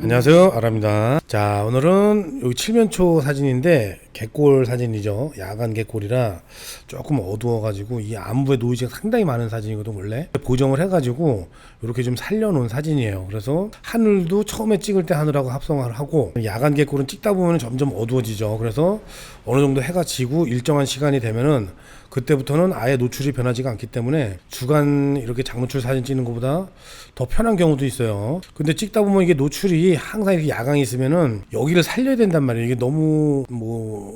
안녕하세요, 아랍니다. 자, 오늘은 여기 칠면초 사진인데 갯골 사진이죠. 야간 갯골이라 조금 어두워가지고 이 안부에 노이즈가 상당히 많은 사진이거든. 원래 보정을 해가지고 이렇게 좀 살려놓은 사진이에요. 그래서 하늘도 처음에 찍을 때 하늘하고 합성을 하고, 야간 갯골은 찍다 보면 점점 어두워지죠. 그래서 어느 정도 해가 지고 일정한 시간이 되면은 그때부터는 아예 노출이 변하지가 않기 때문에 주간 이렇게 장노출 사진 찍는 것보다 더 편한 경우도 있어요. 근데 찍다 보면 이게 노출이 항상 이렇게 야광이 있으면은 여기를 살려야 된단 말이에요. 이게 너무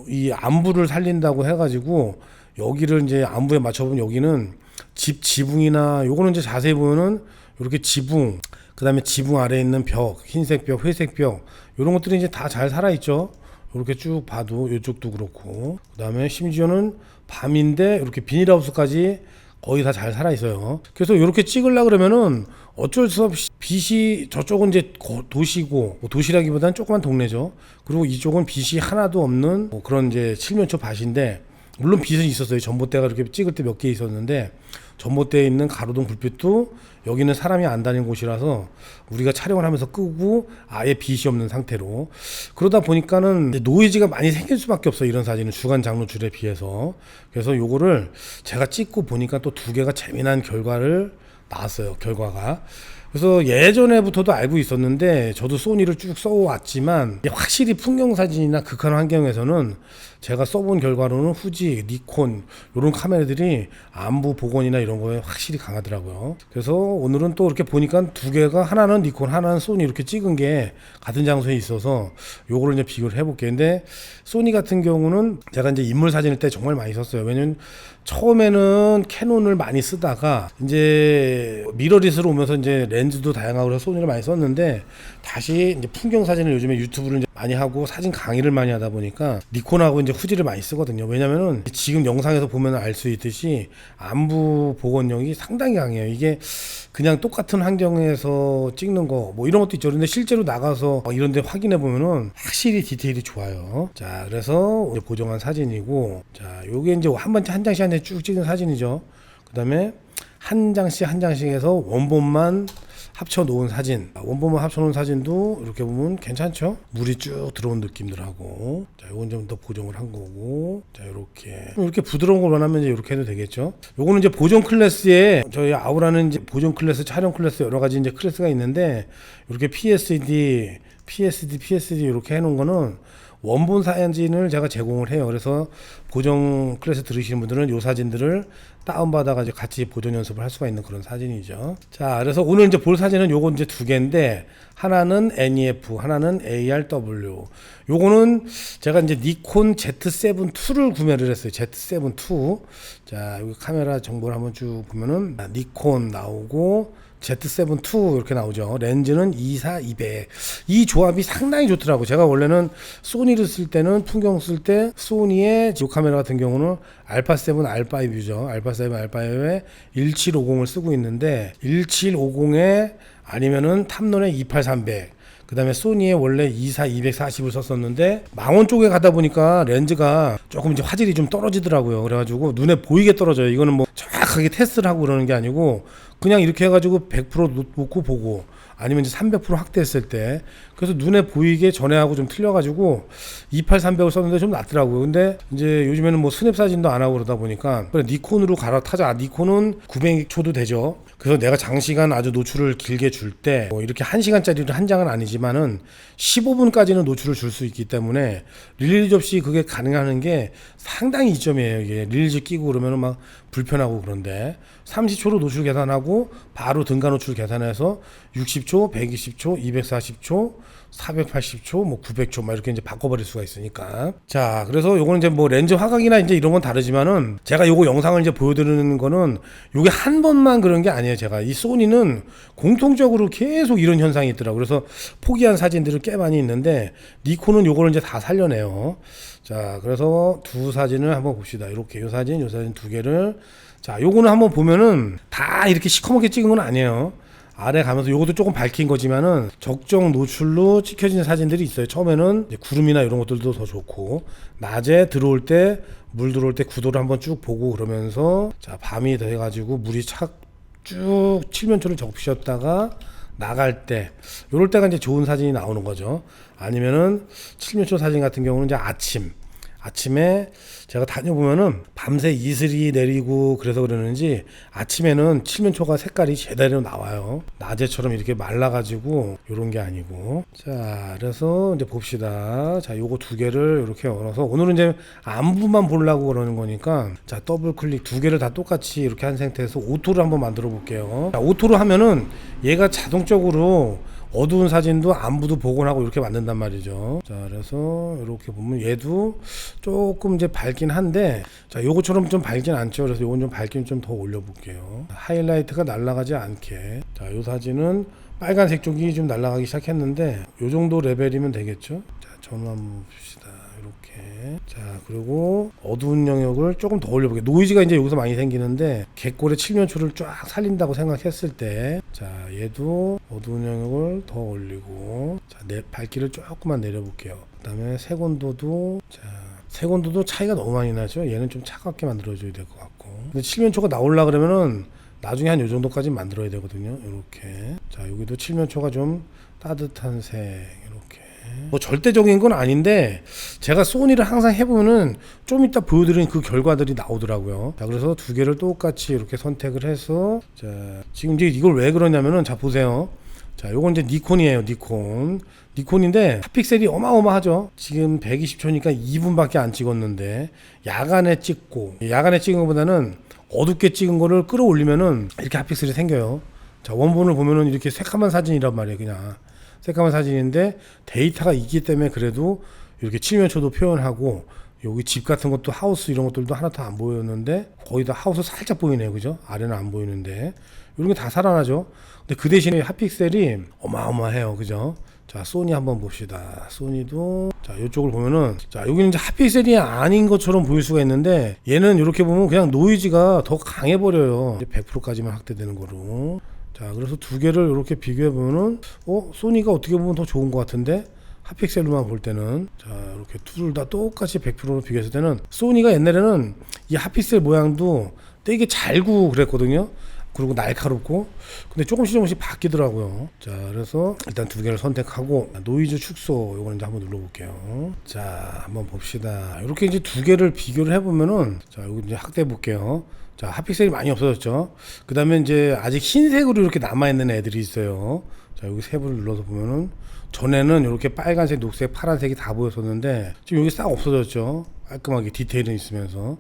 이 안부를 살린다고 해가지고 여기를 이제 안부에 맞춰보면 여기는 집 지붕이나 요거는 이제 자세히 보면은 이렇게 지붕, 그 다음에 지붕 아래에 있는 벽, 흰색 벽, 회색 벽, 요런 것들이 이제 다 잘 살아있죠. 이렇게 쭉 봐도 이쪽도 그렇고, 그 다음에 심지어는 밤인데 이렇게 비닐하우스까지 거의 다 잘 살아 있어요. 그래서 이렇게 찍으려 그러면은 어쩔 수 없이 빛이, 저쪽은 이제 도시고, 도시라기보다는 조그만 동네죠. 그리고 이쪽은 빛이 하나도 없는 그런 이제 칠면초 밭인데, 물론 빛은 있었어요. 전봇대가 이렇게 찍을 때 몇 개 있었는데, 전봇대에 있는 가로등 불빛도 여기는 사람이 안 다니는 곳이라서 우리가 촬영을 하면서 끄고 아예 빛이 없는 상태로, 그러다 보니까는 노이즈가 많이 생길 수밖에 없어요. 이런 사진은 주간 장노출에 비해서. 그래서 요거를 제가 찍고 보니까 또 두 개가 재미난 결과를 나왔어요. 결과가. 그래서 예전에부터도 알고 있었는데 저도 소니를 쭉 써왔지만 확실히 풍경사진이나 극한 환경에서는 제가 써본 결과로는 후지, 니콘 이런 카메라들이 안부 복원이나 이런 거에 확실히 강하더라고요. 그래서 오늘은 또 이렇게 보니까 두 개가, 하나는 니콘, 하나는 소니 이렇게 찍은 게 같은 장소에 있어서 요거를 이제 비교를 해볼게요. 근데 소니 같은 경우는 제가 이제 인물 사진일 때 정말 많이 썼어요. 왜냐면 처음에는 캐논을 많이 쓰다가 이제 미러리스로 오면서 이제 렌즈도 다양하고 그래서 소니를 많이 썼는데, 다시 이제 풍경 사진을 요즘에 유튜브를 이제 많이 하고 사진 강의를 많이 하다 보니까 니콘하고 이제 후지를 많이 쓰거든요. 왜냐면은 지금 영상에서 보면 알 수 있듯이 안부 복원력이 상당히 강해요. 이게 그냥 똑같은 환경에서 찍는 거 뭐 이런 것도 있죠. 근데 실제로 나가서 이런 데 확인해 보면은 확실히 디테일이 좋아요. 자, 그래서 이제 보정한 사진이고, 자, 요게 이제 한 장씩 쭉 찍은 사진이죠. 그 다음에 한 장씩 한 장씩해서 원본만 합쳐 놓은 사진. 원본만 합쳐 놓은 사진도 이렇게 보면 괜찮죠? 물이 쭉 들어온 느낌들하고. 자, 요건 좀 더 보정을 한 거고. 자, 이렇게 부드러운 걸 원하면 이제 이렇게 해도 되겠죠? 요거는 이제 보정 클래스에, 저희 아우라는 이제 보정 클래스, 촬영 클래스 여러 가지 이제 클래스가 있는데, 이렇게 PSD 이렇게 해 놓은 거는 원본 사진을 제가 제공을 해요. 그래서 보정 클래스 들으시는 분들은 이 사진들을 다운받아가지고 같이 보정 연습을 할 수가 있는 그런 사진이죠. 자, 그래서 오늘 이제 볼 사진은 요거 이제 두 개인데, 하나는 NEF, 하나는 ARW. 요거는 제가 이제 니콘 Z7 II를 구매를 했어요. Z7 II. 자, 여기 카메라 정보를 한번 쭉 보면은 니콘 나오고, Z7 II 이렇게 나오죠. 렌즈는 24-200. 이 조합이 상당히 좋더라고. 제가 원래는 소니를 쓸 때는, 풍경 쓸 때 소니의 이 카메라 같은 경우는 알파7 알파5죠. 알파7 알파5에 1750을 쓰고 있는데, 1750에 아니면은 탐론의 28300, 그 다음에 소니의 원래 24-240을 썼었는데, 망원 쪽에 가다 보니까 렌즈가 조금 이제 화질이 좀 떨어지더라고요. 그래가지고 눈에 보이게 떨어져요. 이거는 뭐 정확하게 테스트를 하고 그러는 게 아니고, 그냥 이렇게 해가지고 100% 놓고 보고, 아니면 이제 300% 확대했을 때, 그래서 눈에 보이게 전에하고 좀 틀려가지고 28-300을 썼는데 좀 낫더라고요. 근데 이제 요즘에는 뭐 스냅 사진도 안 하고 그러다 보니까 그래 니콘으로 갈아타자. 니콘은 900초도 되죠. 그래서 내가 장시간 아주 노출을 길게 줄 때, 뭐 이렇게 1시간짜리를 한 장은 아니지만은 15분까지는 노출을 줄 수 있기 때문에 릴리즈 없이 그게 가능한 게 상당히 이점이에요. 이게 릴리즈 끼고 그러면은 막 불편하고. 그런데 30초로 노출 계산하고 바로 등가 노출 계산해서 60초, 120초, 240초, 480초, 뭐 900초 막 이렇게 이제 바꿔버릴 수가 있으니까. 자, 그래서 요거는 이제 뭐 렌즈 화각이나 이제 이런 건 다르지만은, 제가 요거 영상을 이제 보여드리는 거는 요게 한 번만 그런 게 아니에요. 제가 이 소니는 공통적으로 계속 이런 현상이 있더라고요. 그래서 포기한 사진들을 꽤 많이 있는데, 니콘은 요거를 이제 다 살려내요. 자, 그래서 두 사진을 한번 봅시다. 이렇게 요 사진 두 개를. 자, 요거는 한번 보면은 다 이렇게 시커멓게 찍은 건 아니에요. 아래 가면서 요것도 조금 밝힌 거지만은 적정 노출로 찍혀진 사진들이 있어요. 처음에는 이제 구름이나 이런 것들도 더 좋고, 낮에 들어올 때, 물 들어올 때 구도를 한번 쭉 보고 그러면서, 자, 밤이 돼가지고 물이 착 쭉 칠면초를 적시었다가 나갈 때 요럴 때가 이제 좋은 사진이 나오는 거죠. 아니면은 칠면초 사진 같은 경우는 이제 아침에 제가 다녀보면은 밤새 이슬이 내리고 그래서 그러는지 아침에는 칠면초가 색깔이 제대로 나와요. 낮에처럼 이렇게 말라가지고 요런 게 아니고. 자, 그래서 이제 봅시다. 자, 요거 두 개를 이렇게 열어서 오늘은 이제 안부만 보려고 그러는 거니까 자, 더블 클릭 두 개를 다 똑같이 이렇게 한 상태에서 오토를 한번 만들어 볼게요. 자, 오토로 하면은 얘가 자동적으로 어두운 사진도 안부도 복원하고 이렇게 만든단 말이죠. 자, 그래서 이렇게 보면 얘도 조금 이제 밝긴 한데, 자, 요거처럼 좀 밝진 않죠. 그래서 요건 좀 밝기는 좀 더 올려볼게요. 하이라이트가 날아가지 않게. 자, 요 사진은 빨간색 쪽이 좀 날아가기 시작했는데, 요 정도 레벨이면 되겠죠. 자, 전후 한번 봅시다. 이렇게. 자, 그리고 어두운 영역을 조금 더 올려볼게요. 노이즈가 이제 여기서 많이 생기는데 갯골의 칠면초를 쫙 살린다고 생각했을 때, 자, 얘도 어두운 영역을 더 올리고, 자, 밝기를 조금만 내려볼게요. 그 다음에 색온도도, 자, 색온도도 차이가 너무 많이 나죠. 얘는 좀 차갑게 만들어줘야 될 것 같고. 근데 칠면초가 나오려 그러면은 나중에 한 요 정도까지 만들어야 되거든요. 이렇게. 자, 여기도 칠면초가 좀 따뜻한 색, 이렇게. 뭐 절대적인 건 아닌데 제가 소니를 항상 해보면은 좀 이따 보여드리는 그 결과들이 나오더라고요. 자, 그래서 두 개를 똑같이 이렇게 선택을 해서, 자, 지금 이제 이걸 왜 그러냐면은, 자, 보세요. 자, 요건 이제 니콘이에요. 니콘인데 핫픽셀이 어마어마하죠. 지금 120초니까 2분밖에 안 찍었는데 야간에 찍은 것보다는 어둡게 찍은 거를 끌어올리면은 이렇게 핫픽셀이 생겨요. 자, 원본을 보면은 이렇게 새까만 사진이란 말이에요. 그냥 새까만 사진인데 데이터가 있기 때문에 그래도 이렇게 칠면초도 표현하고, 여기 집 같은 것도 하우스 이런 것들도 하나도 안 보였는데 거의 다 하우스 살짝 보이네요. 그죠? 아래는 안 보이는데 이런 게 다 살아나죠. 근데 그 대신에 핫픽셀이 어마어마해요. 그죠? 자, 소니 한번 봅시다. 소니도, 자, 이쪽을 보면은, 자, 여기는 이제 핫픽셀이 아닌 것처럼 보일 수가 있는데 얘는 이렇게 보면 그냥 노이즈가 더 강해버려요. 100%까지만 확대되는 거로. 자, 그래서 두 개를 이렇게 비교해 보면은 소니가 어떻게 보면 더 좋은 것 같은데 핫픽셀로만 볼 때는, 자, 이렇게 둘 다 똑같이 100%로 비교했을 때는 소니가 옛날에는 이 핫픽셀 모양도 되게 잘 구고 그랬거든요. 그리고 날카롭고. 근데 조금씩 바뀌더라고요. 자, 그래서 일단 두 개를 선택하고 노이즈 축소 요거는 이제 한번 눌러볼게요. 자, 한번 봅시다. 이렇게 이제 두 개를 비교를 해보면은, 자, 여기 이제 확대해 볼게요. 자, 핫픽셀이 많이 없어졌죠. 그 다음에 이제 아직 흰색으로 이렇게 남아있는 애들이 있어요. 자, 여기 세 번을 눌러서 보면은 전에는 이렇게 빨간색, 녹색, 파란색이 다 보였었는데 지금 여기 싹 없어졌죠. 깔끔하게 디테일은 있으면서.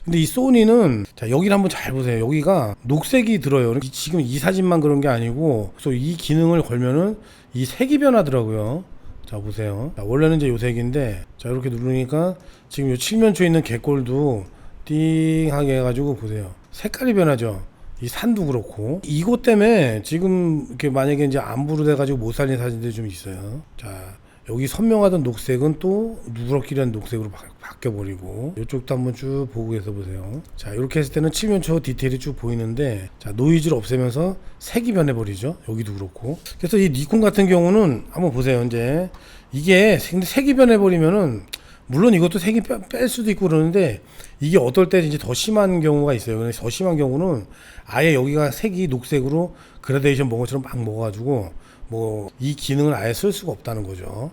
근데 이 소니는, 자, 여기를 한번 잘 보세요. 여기가 녹색이 들어요. 지금 이 사진만 그런 게 아니고, 그래서 이 기능을 걸면은 이 색이 변하더라고요. 자, 보세요. 자, 원래는 이제 요 색인데, 자, 이렇게 누르니까 지금 요 칠면초에 있는 갯골도 띵하게 해가지고 보세요. 색깔이 변하죠. 이 산도 그렇고. 이것 때문에 지금 이렇게 만약에 이제 안부로 돼가지고 못 살린 사진들이 좀 있어요. 자, 여기 선명하던 녹색은 또 누렇기란 녹색으로 바뀌어버리고, 이쪽도 한번 쭉 보고 계서 보세요. 자, 이렇게 했을 때는 칠면초 디테일이 쭉 보이는데, 자, 노이즈를 없애면서 색이 변해버리죠. 여기도 그렇고. 그래서 이 니콘 같은 경우는 한번 보세요. 이제 이게 색이 변해버리면은, 물론 이것도 색이 뺄 수도 있고 그러는데 이게 어떨 때 이제 더 심한 경우가 있어요. 그래서 더 심한 경우는 아예 여기가 색이 녹색으로 그라데이션 먹은 것처럼 막 먹어가지고 뭐 이 기능을 아예 쓸 수가 없다는 거죠.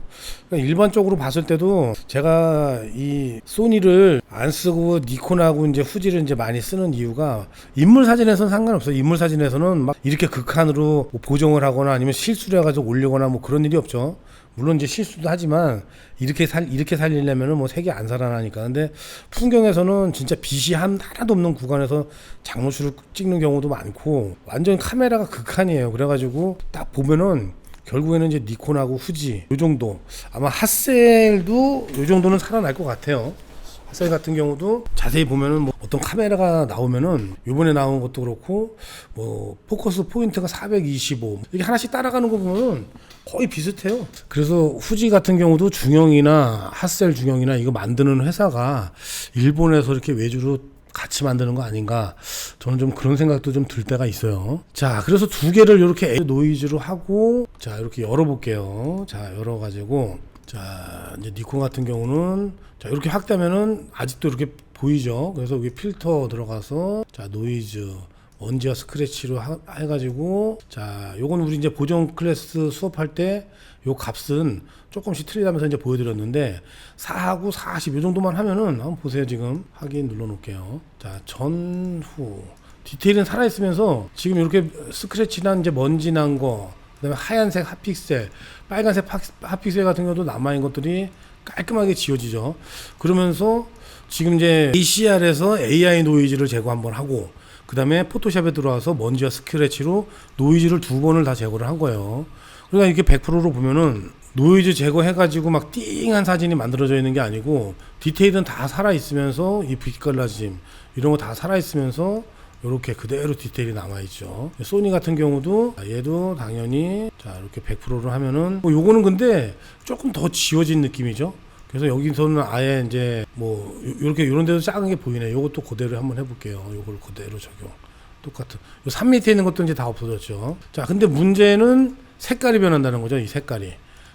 그러니까 일반적으로 봤을 때도 제가 이 소니를 안 쓰고 니콘하고 이제 후지를 이제 많이 쓰는 이유가, 인물 사진에서는 상관없어요. 인물 사진에서는 막 이렇게 극한으로 뭐 보정을 하거나 아니면 실수를 해가지고 올리거나 뭐 그런 일이 없죠. 물론 이제 실수도 하지만 이렇게 살리려면은 뭐 색이 안 살아나니까. 근데 풍경에서는 진짜 빛이 하나도 없는 구간에서 장노출을 찍는 경우도 많고 완전 카메라가 극한이에요. 그래가지고 딱 보면은 결국에는 이제 니콘하고 후지 요 정도, 아마 핫셀도 요 정도는 살아날 것 같아요. 핫셀 같은 경우도 자세히 보면은 뭐 어떤 카메라가 나오면은 요번에 나온 것도 그렇고 뭐 포커스 포인트가 425 이렇게 하나씩 따라가는 거 보면은 거의 비슷해요. 그래서 후지 같은 경우도 중형이나 핫셀 중형이나 이거 만드는 회사가 일본에서 이렇게 외주로 같이 만드는 거 아닌가, 저는 좀 그런 생각도 좀 들 때가 있어요. 자, 그래서 두 개를 이렇게 노이즈로 하고, 자, 이렇게 열어볼게요. 자, 열어가지고, 자, 이제 니콘 같은 경우는, 자, 이렇게 확대하면은 아직도 이렇게 보이죠. 그래서 여기 필터 들어가서, 자, 노이즈 먼지와 스크래치로 해가지고, 자, 요건 우리 이제 보정 클래스 수업할 때 요 값은 조금씩 틀리다면서 이제 보여드렸는데 4하고 40 요 정도만 하면은 한번 보세요. 지금 확인 눌러놓을게요. 자, 전후 디테일은 살아있으면서 지금 이렇게 스크래치난 이제 먼지 난 거, 그다음에 하얀색 핫픽셀, 빨간색 핫픽셀 같은 경우도 남아있는 것들이 깔끔하게 지워지죠. 그러면서 지금 이제 ACR에서 AI 노이즈를 제거 한번 하고, 그 다음에 포토샵에 들어와서 먼지와 스크래치로 노이즈를 2번을 다 제거를 한 거예요. 그러니까 이렇게 100%로 보면은 노이즈 제거해가지고 막 띵한 사진이 만들어져 있는 게 아니고 디테일은 다 살아있으면서 이 빛 갈라짐 이런 거 다 살아있으면서 이렇게 그대로 디테일이 남아있죠. 소니 같은 경우도 얘도 당연히 자 이렇게 100%로 하면은 뭐 요거는 근데 조금 더 지워진 느낌이죠. 그래서 여기서는 아예 이제 뭐 이렇게 이런 데도 작은 게 보이네. 요것도 그대로 한번 해볼게요. 요걸 그대로 적용. 똑같은. 요 산 밑에 있는 것도 이제 다 없어졌죠. 자, 근데 문제는 색깔이 변한다는 거죠. 이 색깔이.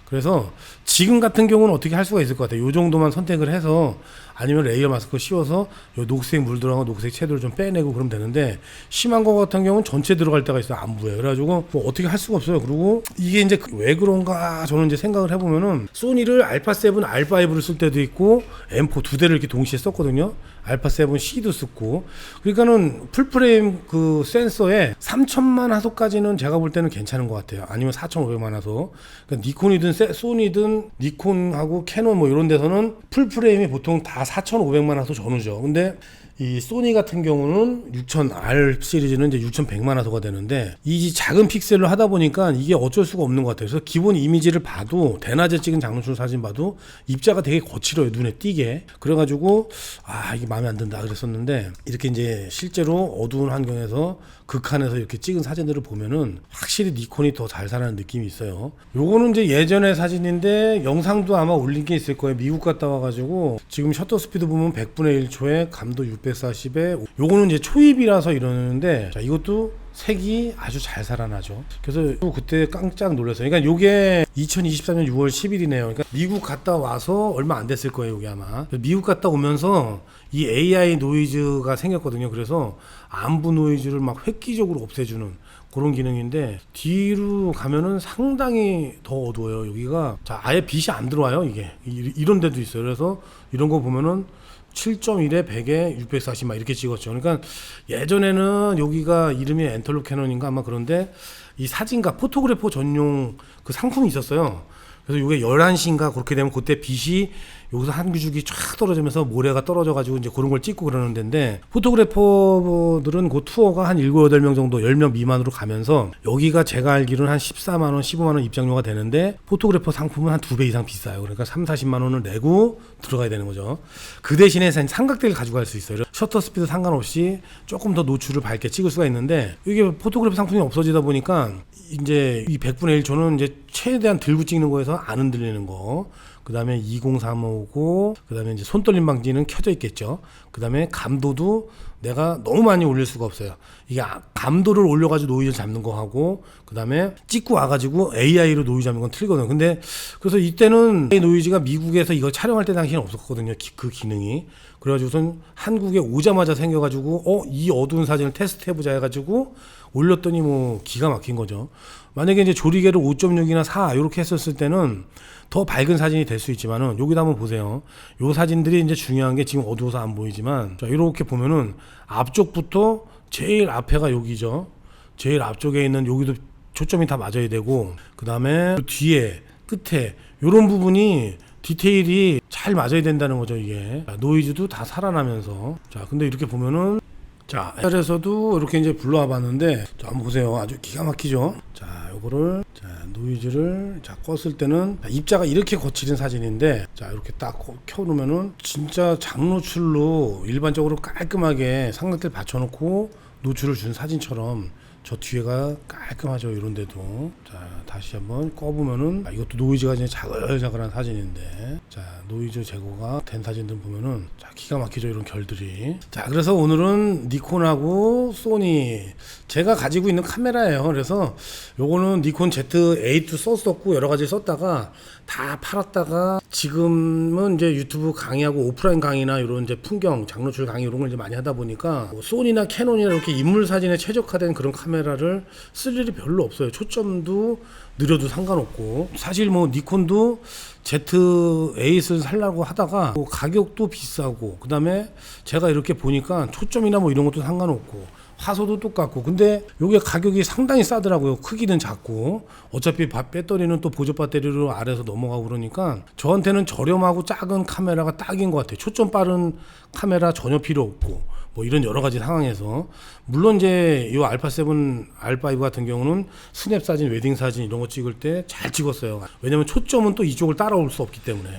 그래서 지금 같은 경우는 어떻게 할 수가 있을 것 같아요. 요 정도만 선택을 해서 아니면 레이어 마스크 씌워서 요 녹색 물 들어간 녹색 채도를 좀 빼내고 그러면 되는데 심한 거 같은 경우는 전체 들어갈 때가 있어요. 안 보여요. 그래가지고 뭐 어떻게 할 수가 없어요. 그리고 이게 이제 왜 그런가 저는 이제 생각을 해보면은 소니를 알파7, 알파5를 쓸 때도 있고 M4 두 대를 이렇게 동시에 썼거든요. 알파7C도 쓰고 그러니까는 풀프레임 그 센서에 3000만 화소까지는 제가 볼 때는 괜찮은 것 같아요. 아니면 4500만 화소. 그러니까 니콘이든 소니든 니콘하고 캐논 뭐 이런 데서는 풀프레임이 보통 다 4500만 화소 전후죠. 근데 이 소니 같은 경우는 6000R 시리즈는 이제 6100만 화소가 되는데 이 작은 픽셀로 하다 보니까 이게 어쩔 수가 없는 것 같아요. 그래서 기본 이미지를 봐도 대낮에 찍은 장노출 사진 봐도 입자가 되게 거칠어요. 눈에 띄게. 그래가지고 아 이게 마음에 안 든다 그랬었는데 이렇게 이제 실제로 어두운 환경에서 극한에서 이렇게 찍은 사진들을 보면은 확실히 니콘이 더 잘 살아는 느낌이 있어요. 요거는 이제 예전의 사진인데 영상도 아마 올린 게 있을 거예요. 미국 갔다 와가지고 지금 셔터 스피드 보면 100분의 1초에 감도 640에 요거는 이제 초입이라서 이러는데 자 이것도 색이 아주 잘 살아나죠. 그래서 그때 깜짝 놀랐어요. 그러니까 요게 2023년 6월 10일이네요. 그러니까 미국 갔다 와서 얼마 안 됐을 거예요. 요게 아마 미국 갔다 오면서 이 AI 노이즈가 생겼거든요. 그래서 안부 노이즈를 막 획기적으로 없애주는 그런 기능인데 뒤로 가면은 상당히 더 어두워요. 여기가 자 아예 빛이 안 들어와요. 이게 이런 데도 있어요. 그래서 이런 거 보면은 7.1에 100에 640 막 이렇게 찍었죠. 그러니까 예전에는 여기가 이름이 엔털록 캐논인가 아마 그런데 이 사진가 포토그래퍼 전용 그 상품이 있었어요. 그래서 이게 11시인가 그렇게 되면 그때 빛이 여기서 한 규죽이 쫙 떨어지면서 모래가 떨어져가지고 이제 그런 걸 찍고 그러는 데인데 포토그래퍼들은 그 투어가 한 7, 8명 정도 10명 미만으로 가면서 여기가 제가 알기로는 한 14만원, 15만원 입장료가 되는데 포토그래퍼 상품은 한 2배 이상 비싸요. 그러니까 3, 40만원을 내고 들어가야 되는 거죠. 그 대신에 삼각대를 가져갈 수 있어요. 셔터 스피드 상관없이 조금 더 노출을 밝게 찍을 수가 있는데 이게 포토그래퍼 상품이 없어지다 보니까 이제 이 100분의 1초는 이제 최대한 들고 찍는 거에서 안 흔들리는 거. 그 다음에 20350, 그 다음에 이제 손떨림 방지는 켜져 있겠죠. 그 다음에 감도도 내가 너무 많이 올릴 수가 없어요. 이게 감도를 올려가지고 노이즈 잡는 거 하고, 그 다음에 찍고 와가지고 AI로 노이즈 잡는 건 틀리거든요. 근데 그래서 이때는 노이즈가 미국에서 이거 촬영할 때 당시에는 없었거든요. 그 기능이. 그래가지고선 한국에 오자마자 생겨가지고, 이 어두운 사진을 테스트해보자 해가지고 올렸더니 뭐 기가 막힌 거죠. 만약에 이제 조리개를 5.6이나 4 이렇게 했었을 때는 더 밝은 사진이 될 수 있지만은 여기다 한번 보세요. 요 사진들이 이제 중요한 게 지금 어두워서 안 보이지만 자, 이렇게 보면은 앞쪽부터 제일 앞에가 여기죠. 제일 앞쪽에 있는 여기도 초점이 다 맞아야 되고 그 다음에 뒤에 끝에 요런 부분이 디테일이 잘 맞아야 된다는 거죠. 이게 자, 노이즈도 다 살아나면서 자 근데 이렇게 보면은 자, 에서도 이렇게 이제 불러와 봤는데, 자, 한번 보세요. 아주 기가 막히죠? 자, 요거를, 자, 노이즈를, 자, 껐을 때는, 입자가 이렇게 거칠은 사진인데, 자, 이렇게 딱 켜놓으면은, 진짜 장노출로 일반적으로 깔끔하게 삼각대를 받쳐놓고 노출을 준 사진처럼 저 뒤에가 깔끔하죠. 이런 데도. 자, 다시 한번 꺼보면은 이것도 노이즈가 이제 자글자글한 사진인데, 자, 노이즈 제거가 된 사진들 보면은 자, 기가 막히죠. 이런 결들이. 자, 그래서 오늘은 니콘하고 소니 제가 가지고 있는 카메라예요. 그래서 요거는 니콘 Z8도 썼었고 여러 가지 썼다가 다 팔았다가 지금은 이제 유튜브 강의하고 오프라인 강의나 이런 이제 풍경, 장노출 강의 이런 걸 이제 많이 하다 보니까 뭐 소니나 캐논이나 이렇게 인물 사진에 최적화된 그런 카메라를 쓸 일이 별로 없어요. 초점도 느려도 상관없고, 사실 뭐 니콘도 Z8을 살려고 하다가 뭐 가격도 비싸고, 그 다음에 제가 이렇게 보니까 초점이나 뭐 이런 것도 상관없고 화소도 똑같고, 근데 요게 가격이 상당히 싸더라고요. 크기는 작고 어차피 배터리는 또 보조 배터리로 아래서 넘어가고 그러니까 저한테는 저렴하고 작은 카메라가 딱인 것 같아요. 초점 빠른 카메라 전혀 필요 없고 뭐 이런 여러 가지 상황에서, 물론 이제 요 알파7 알파5 같은 경우는 스냅 사진, 웨딩 사진 이런 거 찍을 때 잘 찍었어요. 왜냐면 초점은 또 이쪽을 따라올 수 없기 때문에.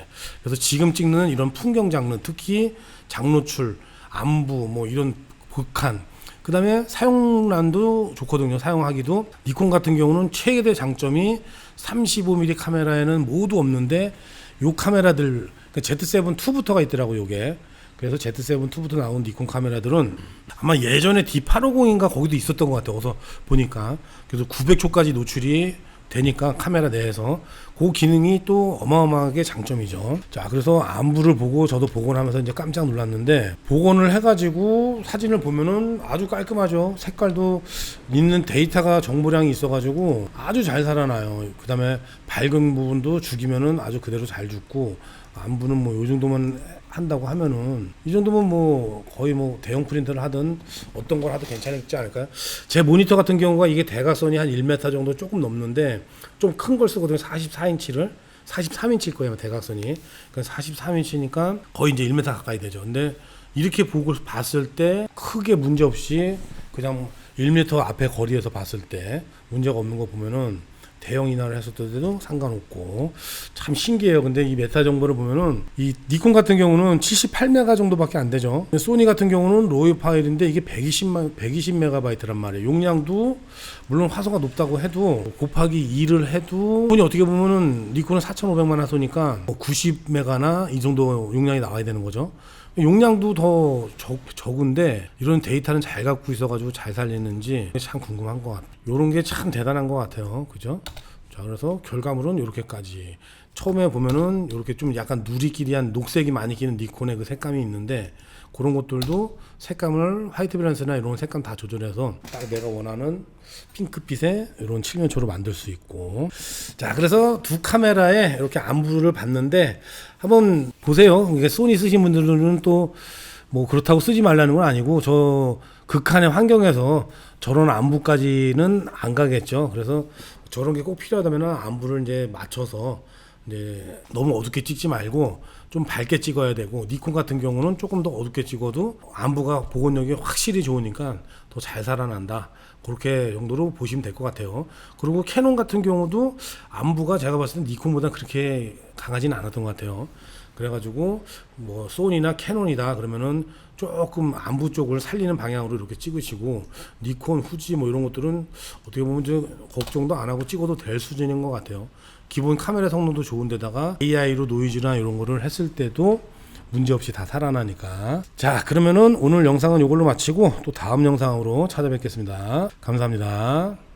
그래서 지금 찍는 이런 풍경 장르, 특히 장노출, 안부 뭐 이런 극한, 그 다음에 사용란도 좋거든요. 사용하기도. 니콘 같은 경우는 최대 장점이 35mm 카메라에는 모두 없는데 요 카메라들, 그러니까 Z7 2부터가 있더라고요. 요게. 그래서 Z7 2부터 나온 니콘 카메라들은 아마 예전에 D850인가 거기도 있었던 것 같아요. 어서 보니까. 그래서 900초까지 노출이 되니까 카메라 내에서 그 기능이 또 어마어마하게 장점이죠. 자, 그래서 안부를 보고 저도 복원하면서 이제 깜짝 놀랐는데, 복원을 해가지고 사진을 보면은 아주 깔끔하죠. 색깔도 있는 데이터가 정보량이 있어가지고 아주 잘 살아나요. 그 다음에 밝은 부분도 죽이면은 아주 그대로 잘 죽고, 안부는 뭐 요 정도만 한다고 하면은 이 정도면 뭐 거의 뭐 대형 프린터를 하든 어떤 걸 하든 괜찮지 않을까요? 제 모니터 같은 경우가 이게 대각선이 한 1m 정도 조금 넘는데 좀 큰 걸 쓰거든요. 44인치를 43인치일 거예요, 대각선이. 그러니까 43인치니까 거의 이제 1m 가까이 되죠. 근데 이렇게 보고 봤을 때 크게 문제 없이 그냥 1m 앞에 거리에서 봤을 때 문제가 없는 거 보면은 대형 인화를 했었을 때도 상관없고 참 신기해요. 근데 이 메타 정보를 보면은 이 니콘 같은 경우는 78메가 정도밖에 안 되죠. 소니 같은 경우는 로우 파일인데 이게 120메가바이트란 말이에요. 용량도 물론 화소가 높다고 해도 곱하기 2를 해도, 소니 어떻게 보면은 니콘은 4500만 화소니까 90메가나 이 정도 용량이 나와야 되는 거죠. 용량도 더 적은데 이런 데이터는 잘 갖고 있어가지고 잘 살리는지 참 궁금한 것 같아요. 이런 게 참 대단한 것 같아요. 그죠? 자, 그래서 결과물은 이렇게까지. 처음에 보면은 이렇게 좀 약간 누리끼리한 녹색이 많이 끼는 니콘의 그 색감이 있는데, 그런 것들도 색감을 화이트 밸런스나 이런 색감 다 조절해서 딱 내가 원하는 핑크빛의 이런 칠면초로 만들 수 있고. 자, 그래서 두 카메라에 이렇게 안부를 봤는데 한번 보세요. 이게 소니 쓰신 분들은 또 뭐 그렇다고 쓰지 말라는 건 아니고, 저 극한의 환경에서 저런 안부까지는 안 가겠죠. 그래서 저런 게 꼭 필요하다면 안부를 이제 맞춰서 이제 너무 어둡게 찍지 말고 좀 밝게 찍어야 되고, 니콘 같은 경우는 조금 더 어둡게 찍어도 안부가 복원력이 확실히 좋으니까 더 잘 살아난다. 그렇게 정도로 보시면 될 것 같아요. 그리고 캐논 같은 경우도 안부가 제가 봤을 때 니콘보다 그렇게 강하지는 않았던 것 같아요. 그래가지고 뭐 소니나 캐논이다 그러면은 조금 안부 쪽을 살리는 방향으로 이렇게 찍으시고, 니콘, 후지 뭐 이런 것들은 어떻게 보면 이제 걱정도 안 하고 찍어도 될 수준인 것 같아요. 기본 카메라 성능도 좋은데다가 AI로 노이즈나 이런 거를 했을 때도 문제없이 다 살아나니까. 자, 그러면은 오늘 영상은 이걸로 마치고 또 다음 영상으로 찾아뵙겠습니다. 감사합니다.